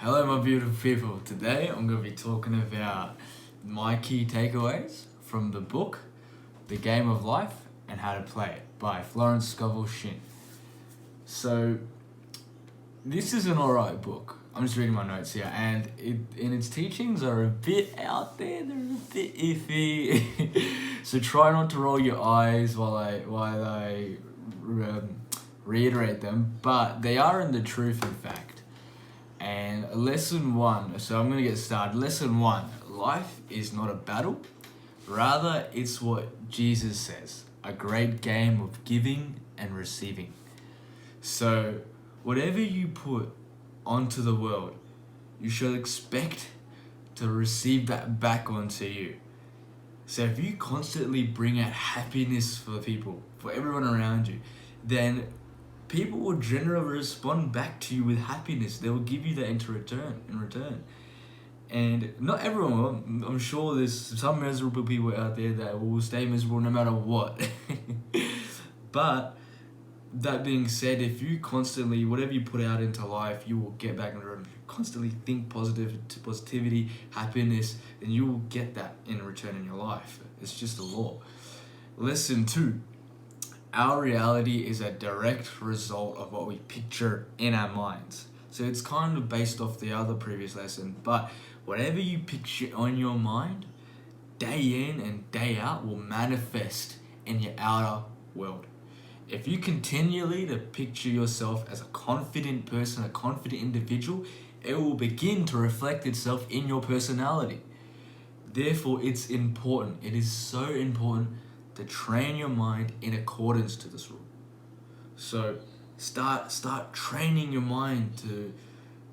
Hello, my beautiful people. Today I'm going to be talking about my key takeaways from the book, The Game of Life and How to Play It by Florence scovl Shin. So, this is an alright book. I'm just reading my notes here, and its teachings are a bit out there, they're a bit iffy. So, try not to roll your eyes while I reiterate them, but they are in the truth, in fact. And lesson one, so I'm going to get started. Lesson one, life is not a battle. Rather, it's what Jesus says, a great game of giving and receiving. So, whatever you put onto the world, you should expect to receive that back onto you. So if you constantly bring out happiness for people, for everyone around you, then people will generally respond back to you with happiness. They will give you that in return. And not everyone will. I'm sure there's some miserable people out there that will stay miserable no matter what. But that being said, if you constantly, whatever you put out into life, you will get back in return. If you constantly think positivity, happiness, then you will get that in return in your life. It's just a law. Lesson two. Our reality is a direct result of what we picture in our minds. So it's kind of based off the other previous lesson, but whatever you picture on your mind, day in and day out, will manifest in your outer world. If you continually to picture yourself as a confident person, a confident individual, it will begin to reflect itself in your personality. Therefore, it's important. It is so important to train your mind in accordance to this rule. So start training your mind to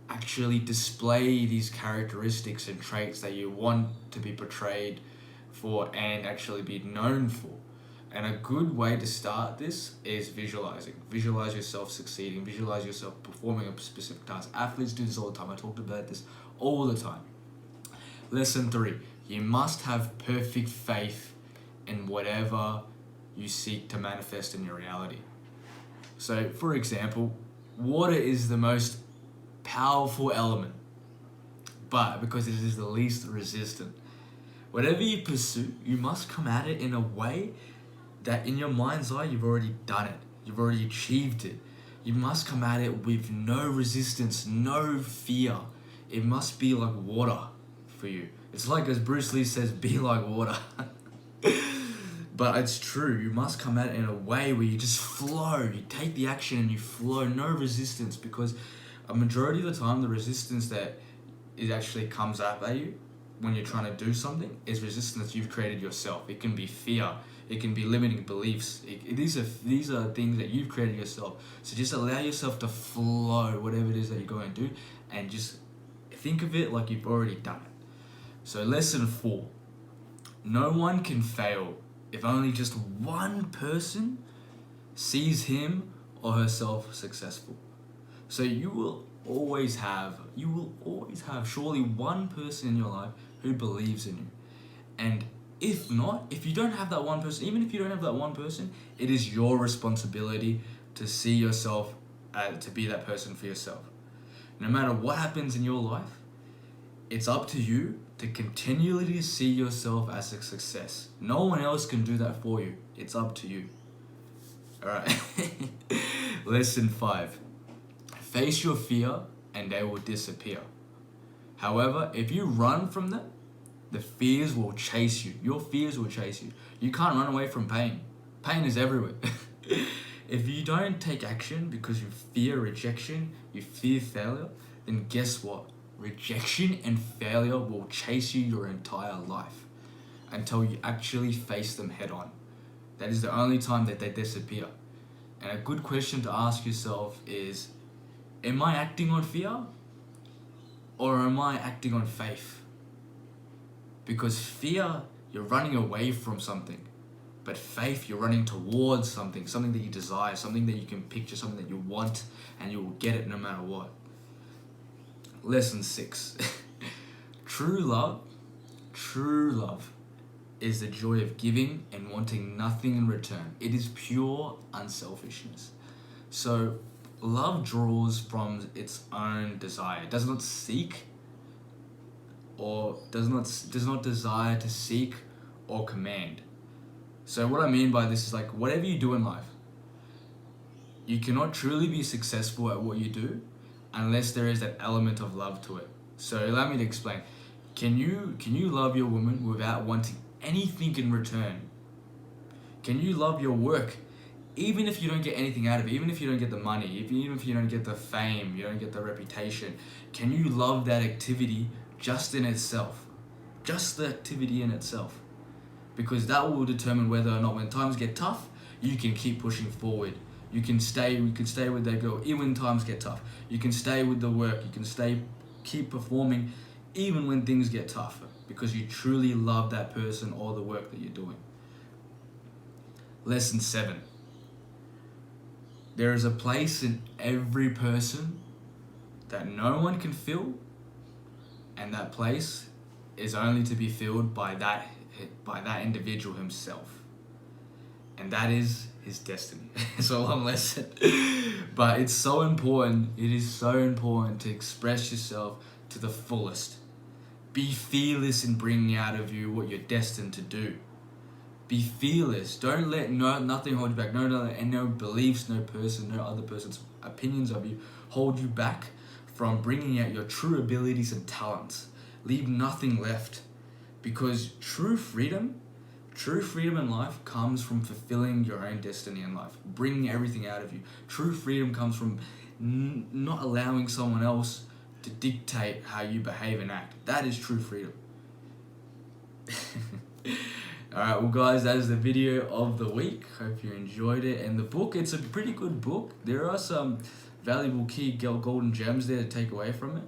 actually display these characteristics and traits that you want to be portrayed for and actually be known for. And a good way to start this is visualizing. Visualize yourself succeeding. Visualize yourself performing a specific task. Athletes do this all the time. I talked about this all the time. Lesson three, you must have perfect faith in whatever you seek to manifest in your reality. So, for example, water is the most powerful element, but because it is the least resistant. Whatever you pursue, you must come at it in a way that in your mind's eye, you've already done it. You've already achieved it. You must come at it with no resistance, no fear. It must be like water for you. It's like, as Bruce Lee says, be like water. But it's true. You must come at it in a way where you just flow. You take the action and you flow. No resistance, because a majority of the time, the resistance that it actually comes up at you when you're trying to do something is resistance you've created yourself. It can be fear. It can be limiting beliefs. These are things that you've created yourself. So just allow yourself to flow, whatever it is that you're going to do, and just think of it like you've already done it. So lesson four, no one can fail if only just one person sees him or herself successful. So you will always have surely one person in your life who believes in you. And if not, if you don't have that one person, even if you don't have that one person, it is your responsibility to see yourself, to be that person for yourself. No matter what happens in your life, it's up to you to continually see yourself as a success. No one else can do that for you. It's up to you. Alright. Lesson five. Face your fear and they will disappear. However, if you run from them, the fears will chase you. Your fears will chase you. You can't run away from pain. Pain is everywhere. If you don't take action because you fear rejection, you fear failure, then guess what? Rejection and failure will chase you your entire life until you actually face them head on. That is the only time that they disappear. And a good question to ask yourself is, am I acting on fear or am I acting on faith? Because fear, you're running away from something. But faith, you're running towards something that you desire, something that you can picture, something that you want, and you will get it no matter what. Lesson six. True love is the joy of giving and wanting nothing in return. It is pure unselfishness. So love draws from its own desire. It does not seek or does not desire to seek or command. So what I mean by this is like whatever you do in life, you cannot truly be successful at what you do unless there is that element of love to it. So allow me to explain. Can you love your woman without wanting anything in return? Can you love your work even if you don't get anything out of it, even if you don't get the money, even if you don't get the fame, you don't get the reputation? Can you love that activity just in itself? Just the activity in itself. Because that will determine whether or not when times get tough, you can keep pushing forward. You can stay with that girl even when times get tough. You can stay with the work, you can keep performing even when things get tough because you truly love that person or the work that you're doing. Lesson 7. There is a place in every person that no one can fill, and that place is only to be filled by that individual himself. And that is his destiny. It's a long lesson. But it's so important. It is so important to express yourself to the fullest. Be fearless in bringing out of you what you're destined to do. Be fearless. Don't let nothing hold you back. No beliefs, no person, no other person's opinions of you hold you back from bringing out your true abilities and talents. Leave nothing left. Because true freedom in life comes from fulfilling your own destiny in life, bringing everything out of you. True freedom comes from not allowing someone else to dictate how you behave and act. That is true freedom. Alright, well guys, that is the video of the week. Hope you enjoyed it. And the book, it's a pretty good book. There are some valuable key golden gems there to take away from it.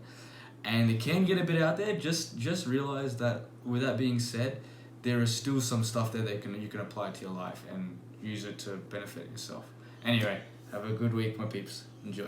And it can get a bit out there. Just realize that with that being said, there is still some stuff there that you can apply to your life and use it to benefit yourself. Anyway, have a good week, my peeps. Enjoy.